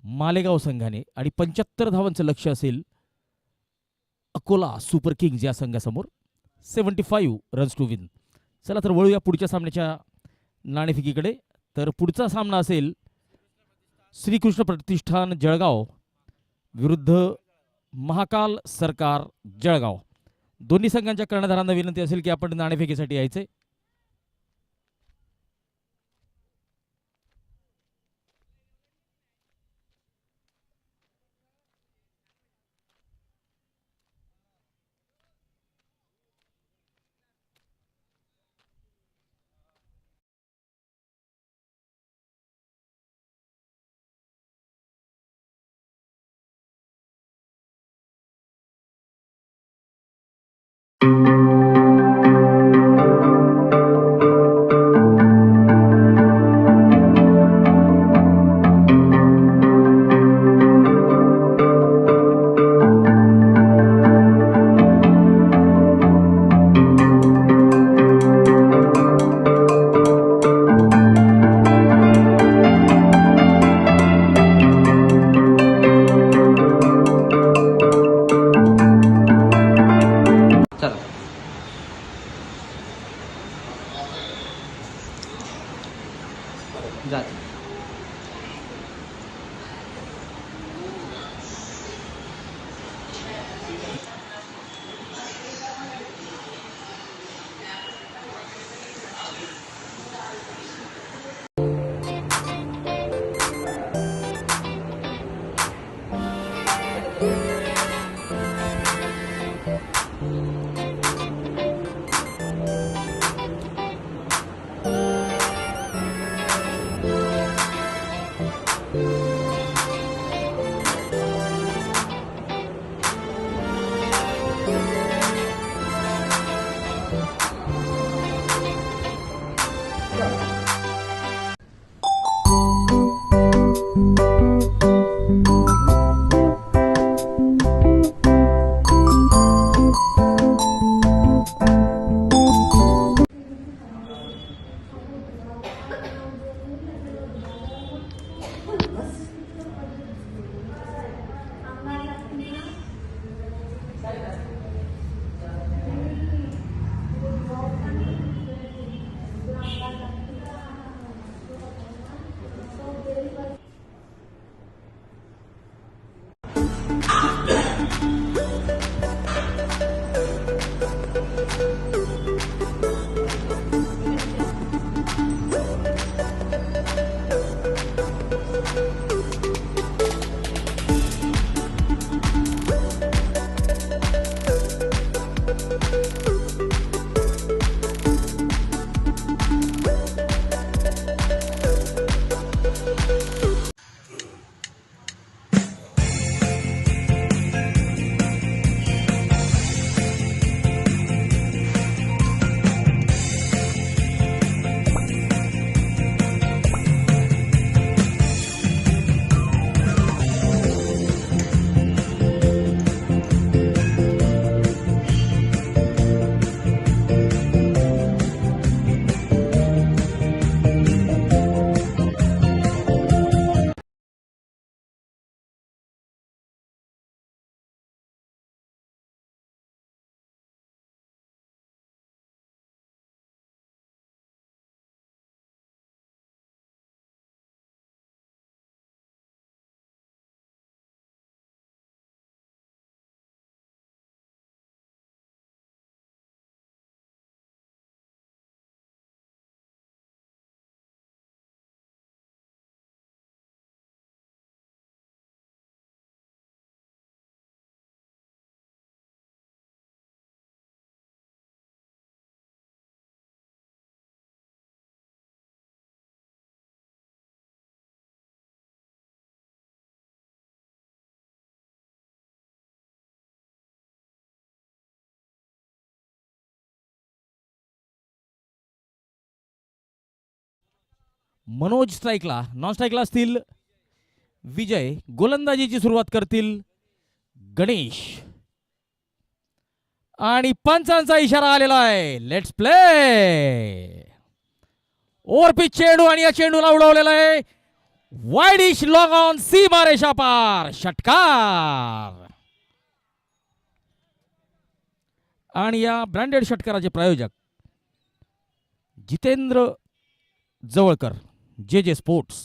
A: मालेगाव संघाने आणि 75 धावांचं लक्ष असेल अकोला सुपर किंग्ज या संघासमोर. 75 रन्स टू विन. चला तर वळूया पुढच्या सामन्याच्या नाणेफेकीकडे. तर पुढचा सामना असेल श्रीकृष्ण प्रतिष्ठान जळगाव विरुद्ध महाकाल सरकार जळगाव. दोन्ही संघांच्या कर्णधारांना विनंती असेल की आपण नाणेफेकीसाठी यायचे.
C: जाते.
A: मनोज स्ट्राईकला, नॉन स्ट्राईकला असतील विजय. गोलंदाजीची सुरुवात करतील गणेश. आणि पंचांचा इशारा आलेला आहे. Let's play. ओव्हरपिच चेंडू आणि या चेंडूला उडवलेला आहे वाईडिश लॉंग ऑन सीमा रेषा पार. षटकार. आणि या ब्रँडेड षटकाराचे प्रायोजक जितेंद्र जवळकर, जे जे स्पोर्ट्स.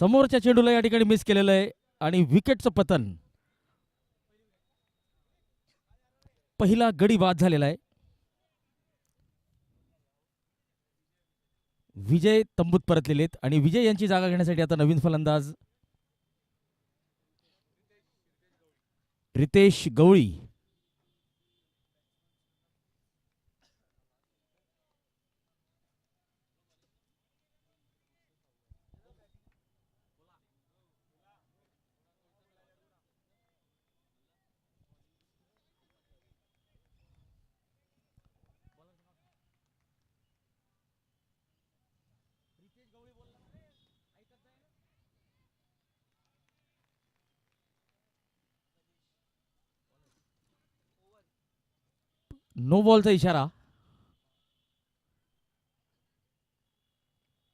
A: समोरच्या चेंडूला या ठिकाणी मिस केलेलं आहे आणि विकेटचं पतन. पहिला गडी बाद झालेला आहे. विजय तंबूत परतलेले आहेत आणि विजय यांची जागा घेण्यासाठी आता नवीन फलंदाज रितेश गवळी. नो बॉलचा इशारा.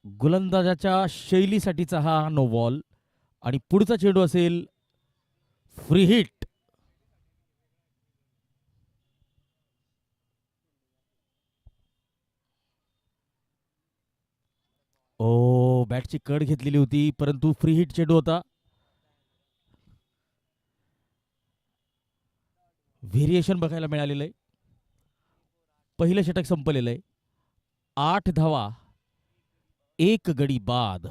A: गोलंदाजाच्या शैलीसाठीचा हा नो बॉल आणि पुढचा चेंडू असेल फ्री हिट. ओ, बॅटची कड घेतलेली होती परंतु फ्री हिट चेंडू होता. व्हेरिएशन बघायला मिळालेलं आहे. पहिलं षटक संपलेलं आहे. 8 धावा, 1 गडी बाद.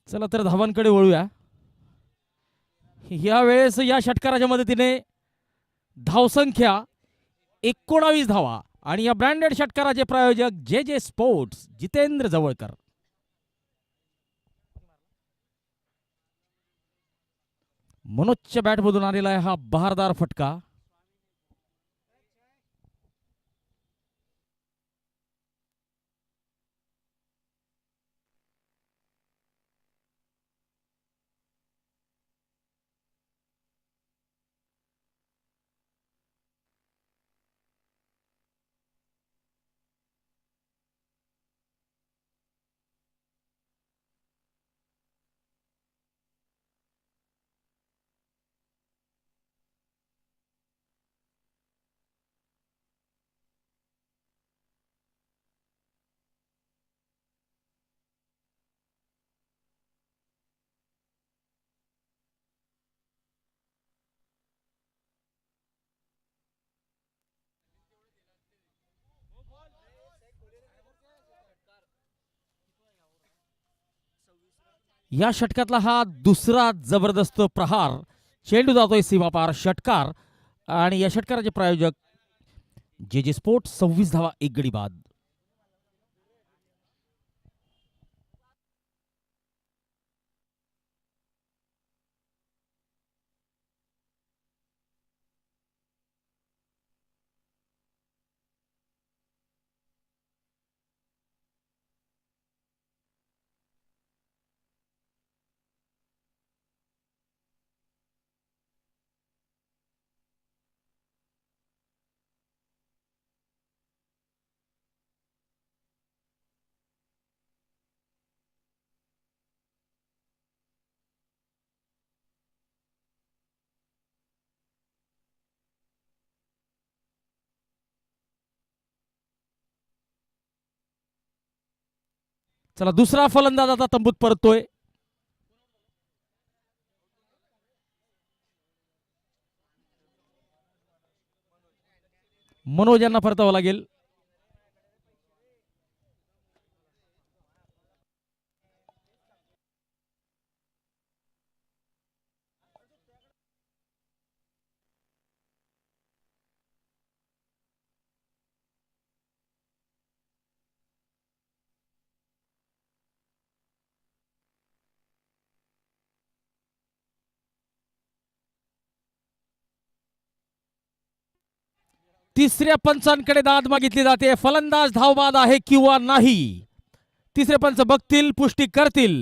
A: चला तर धावांकडे वळूया. यावेळेस या षटकाराच्या मदतीने धावसंख्या 19 धावा आणि या ब्रँडेड षटकाराचे प्रायोजक जे जे स्पोर्ट्स जितेंद्र जवळकर. मनोजच्या बॅटमधून आलेला आहे हा बहारदार फटका. या षटकातला हा दुसरा जबरदस्त प्रहार. चेंडू जातोय सीमापार. षटकार आणि या षटकाराचे प्रायोजक जे जे स्पोर्ट्स. 26 धावा, एक गडी बाद. चला दुसरा फलंदाज आता तंबूत परततोय. मनोज यांना परतावं लागेल. तिसऱ्या पंचांकडे दाद मागितली जाते. फलंदाज धावबाद आहे किंवा नाही, तिसरे पंच बघतील, पुष्टी करतील.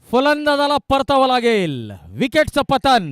A: फलंदाजाला परतावं लागेल. विकेटचं पतन.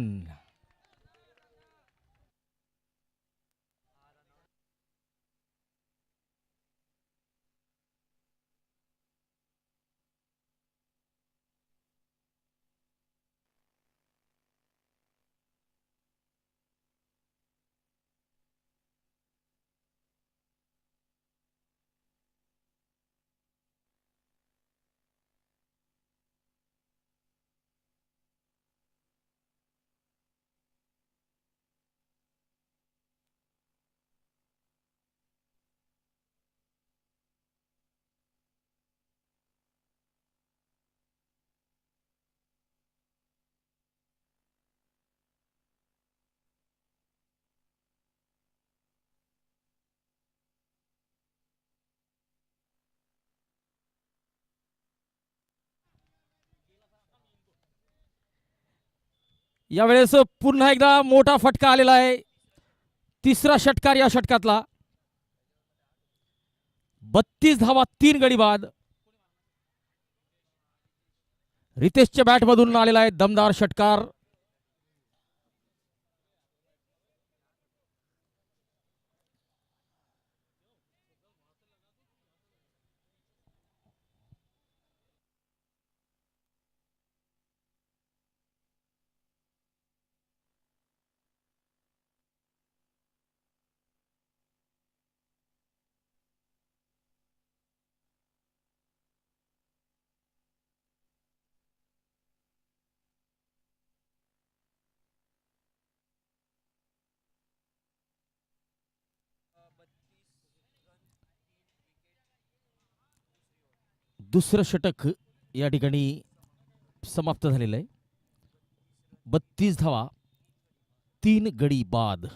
A: यावेळेस पुन्हा एकदा मोठा फटका आलेला आहे. तिसरा षटकार या षटकातला. 32 धावा, 3 गडी बाद. रितेशच्या बॅटमधून आलेला आहे दमदार षटकार. दुसरं षटक या ठिकाणी समाप्त झालेलं आहे. 32 धावा, 3 गडी बाद.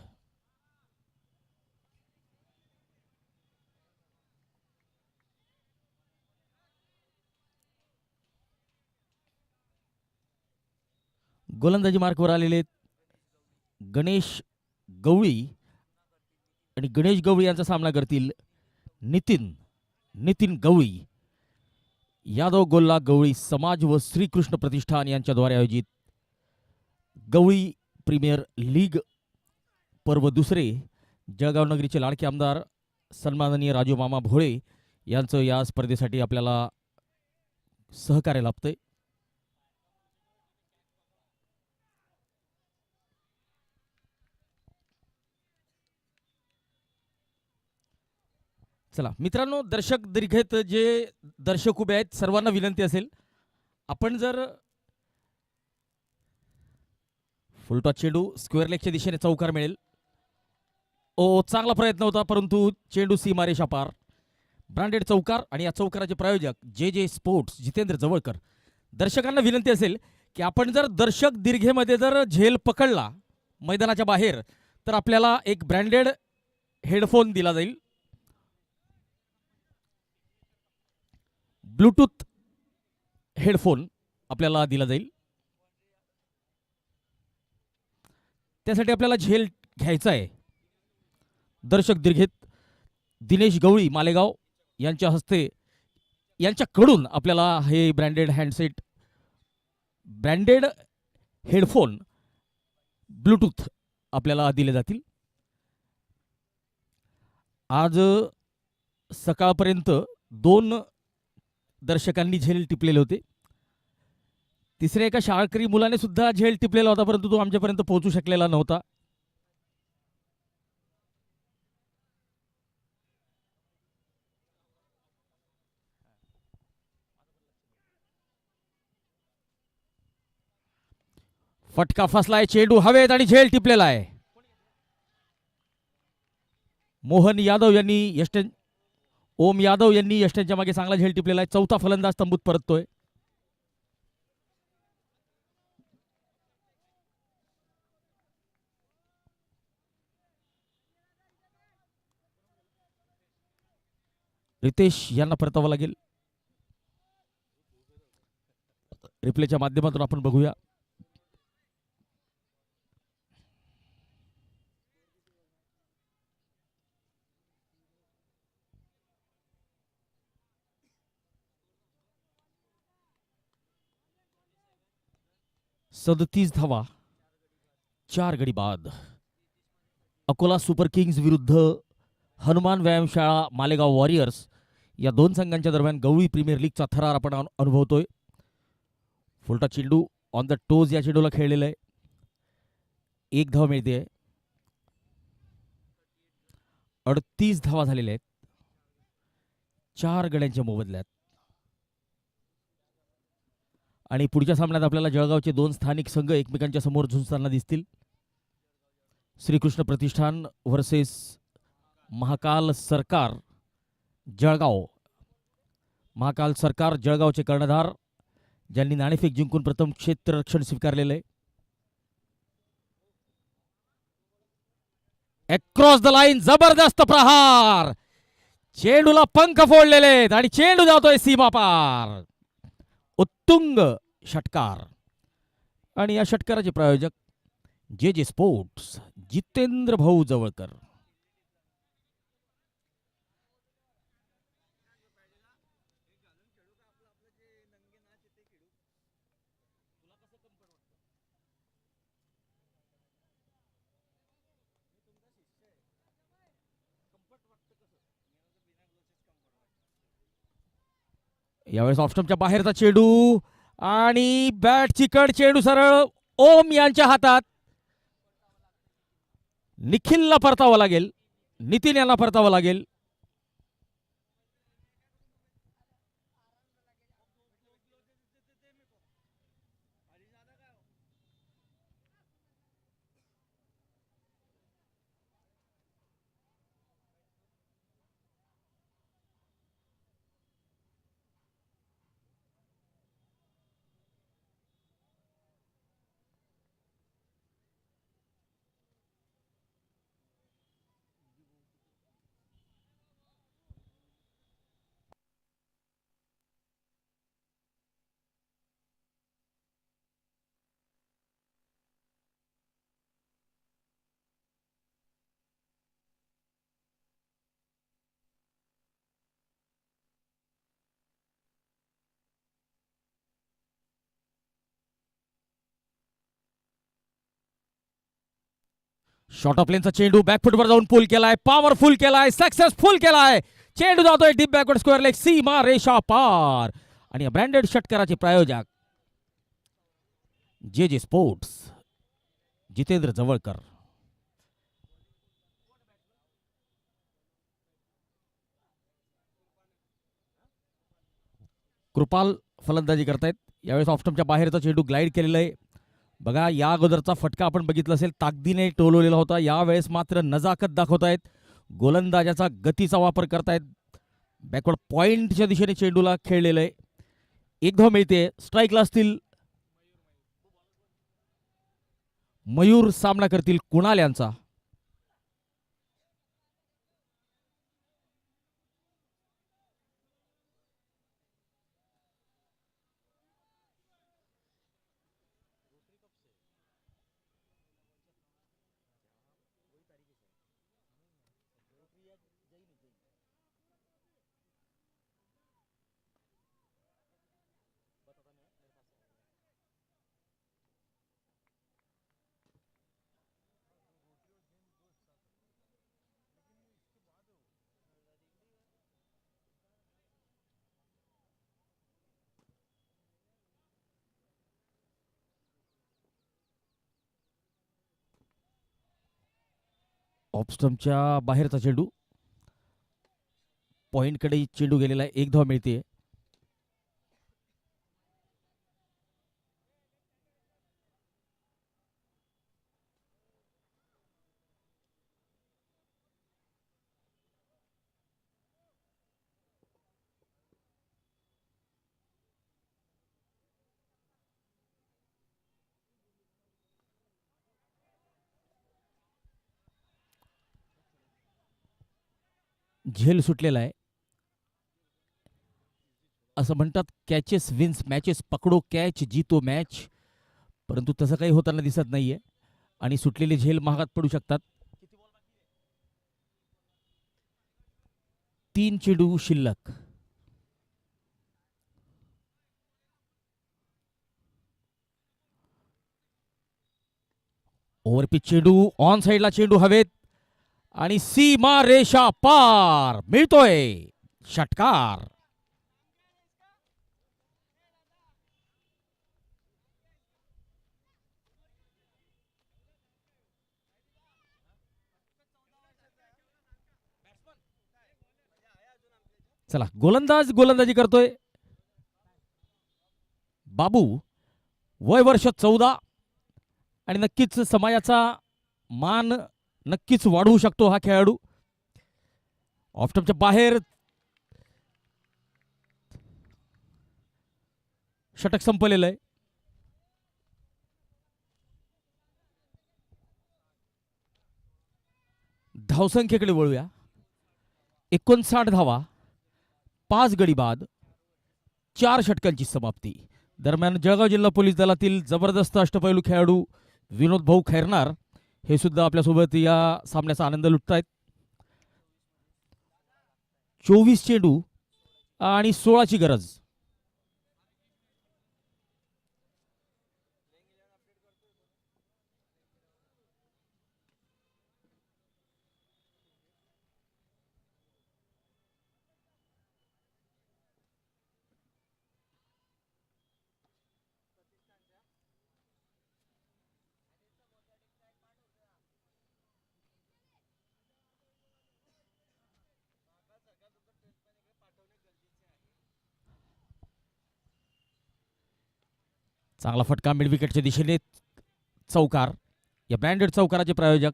A: गोलंदाजी मार्कवर आलेले गणेश गवळी आणि गणेश गवळी यांचा सामना करतील नितीन गवळी. यादव गोल्ला गवळी समाज व श्रीकृष्ण प्रतिष्ठान यांच्याद्वारे आयोजित गवळी प्रीमियर लीग पर्व दुसरे. जळगाव नगरीचे लाडके आमदार सन्माननीय राजू मामा भोळे यांचं या स्पर्धेसाठी आपल्याला सहकार्य लाभतंय. चला मित्रांनो, दर्शक दीर्घेत जे दर्शक उभे आहेत सर्वांना विनंती असेल, आपण जर फुलटॉस चेंडू स्क्वेअर लेगच्या दिशेने चौकार मिळेल. चांगला प्रयत्न होता परंतु चेंडू सीमारेषा पार. ब्रँडेड चौकार आणि या चौकाराचे प्रायोजक जे स्पोर्ट्स जितेंद्र जवळकर. दर्शकांना विनंती असेल की आपण जर दर्शक दीर्घेमध्ये जर झेल पकडला मैदानाच्या बाहेर तर आपल्याला एक ब्रँडेड हेडफोन दिला जाईल. ब्लूटूथ हेडफोन आपल्याला दिला जाईल. त्यासाठी आपल्याला झेल घ्यायचा आहे. दर्शक दीर्घेत दिनेश गवळी मालेगाव यांच्या हस्ते यांच्याकडून आपल्याला हे branded handset, branded headphone Bluetooth आपल्याला दिले जातील. आज सकाळपर्यंत 2 दर्शकांनी झेल टिपलेले होते. तिसऱ्या एका शाळकरी मुलाने सुद्धा झेल टिपलेला होता परंतु तो आमच्यापर्यंत पोहोचू शकलेला नव्हता. फटका फसलाय, चेंडू हवेत आणि झेल टिपलेला आहे. मोहन यादव यांनी ओम यादव यांनी यष्टनच्या मागे चांगला झेल टिपलेला आहे. चौथा फलंदाज तंबूत परततोय. रितेश यांना परतावं लागेल. रिप्लेच्या माध्यमातून आपण बघूया. सदतीस धावा, 4 गडी बाद. अकोला सुपर किंग्ज विरुद्ध हनुमान व्यायामशाळा मालेगाव वॉरियर्स या 2 संघांच्या दरम्यान गवळी प्रीमियर लीगचा थरार आपण अनुभवतोय. फुलटा चेंडू ऑन द टोज या चेंडूला खेळलेला आहे. 1 धाव मिळते. 38 धावा झालेल्या आहेत 4 गड्यांच्या मोबदल्यात. आणि पुढच्या सामन्यात आपल्याला जळगावचे 2 स्थानिक संघ एकमेकांच्या समोर झुंजताना दिसतील. श्रीकृष्ण प्रतिष्ठान वर्सेस महाकाल सरकार जळगाव. महाकाल सरकार जळगावचे कर्णधार ज्यांनी नाणेफेक जिंकून प्रथम क्षेत्ररक्षण स्वीकारलेलं आहे. अक्रॉस द लाईन जबरदस्त प्रहार. चेंडूला पंख फोडलेले आहेत आणि चेंडू जातोय सीमा पार. उत्तुंग षटकार आणि या षटकाराचे प्रायोजक जे स्पोर्ट्स जितेंद्र भाऊ जवळकर. यावेळेस ऑफस्टंपच्या बाहेरचा चेंडू आणि बॅट चिकट, चेंडू सरळ ओम यांच्या हातात. निखिलला परतावं लागेल, नितीन यांना परतावं लागेल. शॉर्ट ऑफ लेनचा चेंडू बॅकफुटवर जाऊन पुल केलाय, पॉवरफुल केलाय, सक्सेसफुल केलाय. चेंडू जातोय डीप बॅकवर्ड स्क्वेअर लेग, सीमा रेषा पार. आणि ब्रँडेड षटकाराचे प्रायोजक जे जे स्पोर्ट्स, जितेंद्र जवळकर. कृपाल फलंदाजी करतायत. यावेळेस ऑफस्टंपच्या बाहेरचा चेंडू ग्लाइड केलेला आहे. बघा, या अगोदरचा फटका आपण बघितला असेल, ताकदीने टोलवलेला होता. यावेळेस मात्र नजाकत दाखवतायत, गोलंदाजाचा गतीचा वापर करतायत. बॅकवर्ड पॉइंटच्या दिशेने चेंडूला खेळलेलं आहे. एक धाव मिळते. स्ट्राईकला असतील मयूर, सामना करतील कुणाल यांचा. ऑफस्टंपच्या बाहेरचा चेंडू, पॉइंटकडे चेंडू गेलेला आहे. एक धाव मिळते. झेल सुटलेला आहे. असं म्हणतात, कॅचेस विन्स मॅचेस, पकडो कॅच जीतो मॅच. परंतु तसं काही होताना दिसत नाहीये आणि सुटलेले झेल महागात पडू शकतात. 3 चेंडू शिल्लक. ओव्हरपिच चेंडू, ऑन साइडला चेंडू हवेत आणि सीमा रेषा पार. मिळतोय षटकार. चला, गोलंदाज गोलंदाजी करतोय. बाबू, वय वर्ष 14 आणि नक्कीच समाजाचा मान नक्कीच वाढवू शकतो हा खेळाडू. ऑफस्टंपच्या बाहेर षटक संपलेलं आहे. धावसंख्येकडे वळूया. 59 धावा, 5 गडी बाद, 4 षटकांची समाप्ती. दरम्यान जळगाव जिल्हा पोलीस दलातील जबरदस्त अष्टपैलू खेळाडू विनोद भाऊ खैरनार हे सुद्धा आपल्यासोबत या सामन्याचा आनंद लुटतायत. 24 चेंडू आणि 16ची गरज. चांगला फटका मिड विकेटच्या दिशेने. चौकार. या ब्रँडेड चौकाराचे प्रायोजक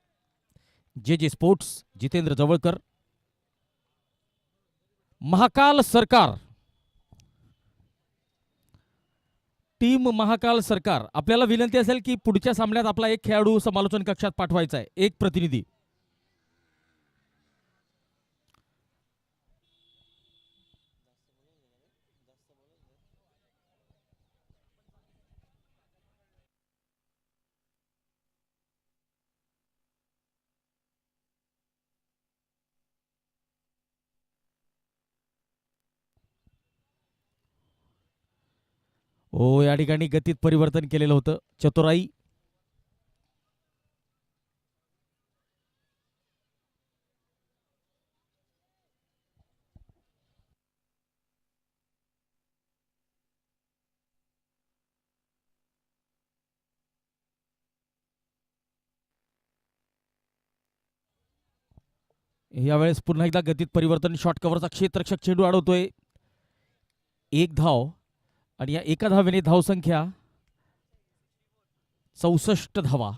A: जे जे स्पोर्ट्स, जितेंद्र जवळकर. महाकाल सरकार, टीम महाकाल सरकार, आपल्याला विनंती असेल की पुढच्या सामन्यात आपला एक खेळाडू समालोचन कक्षात पाठवायचा आहे, एक प्रतिनिधी. हो, या ठिकाणी गतीत परिवर्तन केलेलं होतं. चतुराई. यावेळेस पुन्हा एकदा गतीत परिवर्तन. शॉर्ट कव्हरचा क्षेत्ररक्षक चेंडू अडवतोय. एक धाव आणि या एका धावेने धावसंख्या 64 धावा.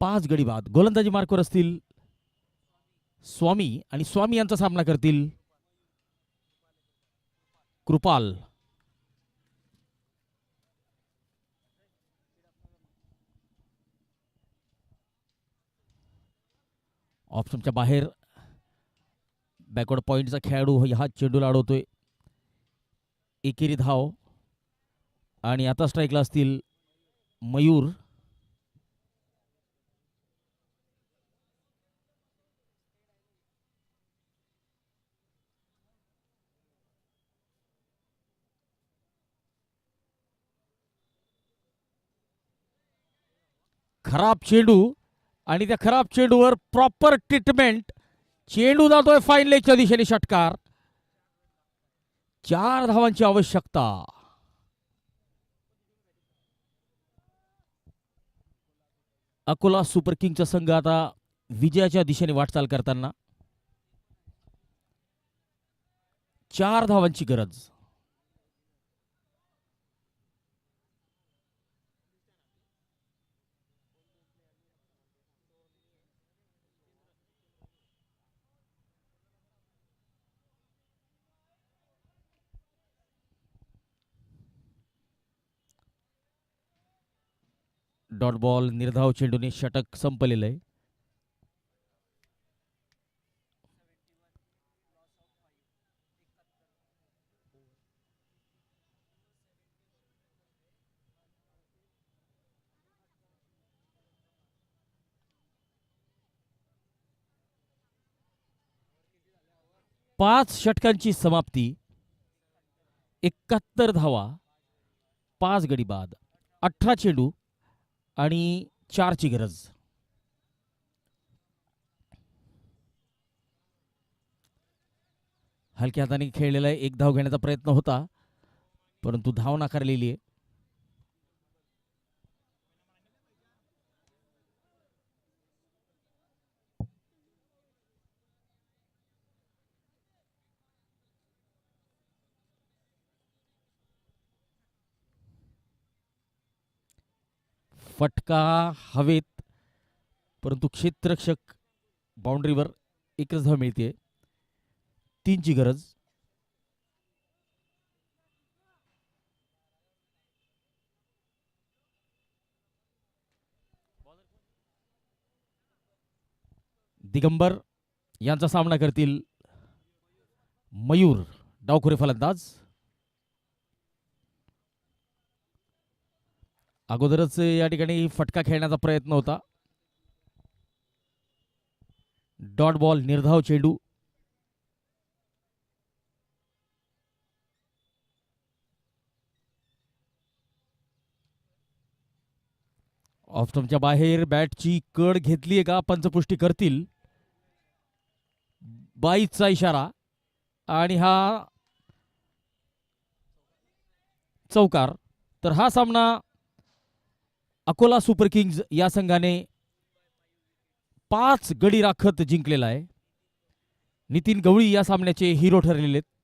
A: 5 गडी बाद. गोलंदाजी मार्कवर असतील स्वामी आणि स्वामी यांचा सामना करतील कृपाल. ऑप्शनच्या बाहेर बॅकवर्ड पॉइंटचा खेळाडू हा चेंडूला अडवतोय. एकेरी धाव आणि आता स्ट्राईकला असतील मयूर. खराब चेंडू आणि त्या खराब चेंडूवर प्रॉपर ट्रीटमेंट. चेंडू जातोय फाईन लेगच्या दिशेने. षटकार. 4 धावांची आवश्यकता. अकोला सुपर किंगचा संघ आता विजयाच्या दिशेने वाटचाल करताना. 4 धावांची गरज. Dot ball. निर्धाव चेंडूने षटक संपलेलं आहे. पाच षटकांची समाप्ती. 71 धावा. 5 गडी बाद. 18 चेंडू आणि 4ची गरज. हलक्या हाताने खेळलेला एक धाव घेण्याचा प्रयत्न होता, परंतु धाव नाकारलेली आहे. फटका हवेत, परंतु क्षेत्ररक्षक बाउंड्रीवर. एकच धाव मिळते. 3ची गरज. दिगंबर यांचा सामना करतील मयूर. डावखुरे फलंदाज. अगोदरच या ठिकाणी फटका खेळण्याचा प्रयत्न होता, डॉट बॉल निर्धाव चेंडू. ऑफस्टंपच्या बाहेर बॅटची कड घेतलीये का पंचपुष्टी करतील. बाईचा इशारा आणि हा चौकार. तर हा सामना अकोला सुपर किंग्ज या संघाने 5 गडी राखत जिंकलेला आहे. नितीन गवळी या सामन्याचे हिरो ठरलेले आहेत.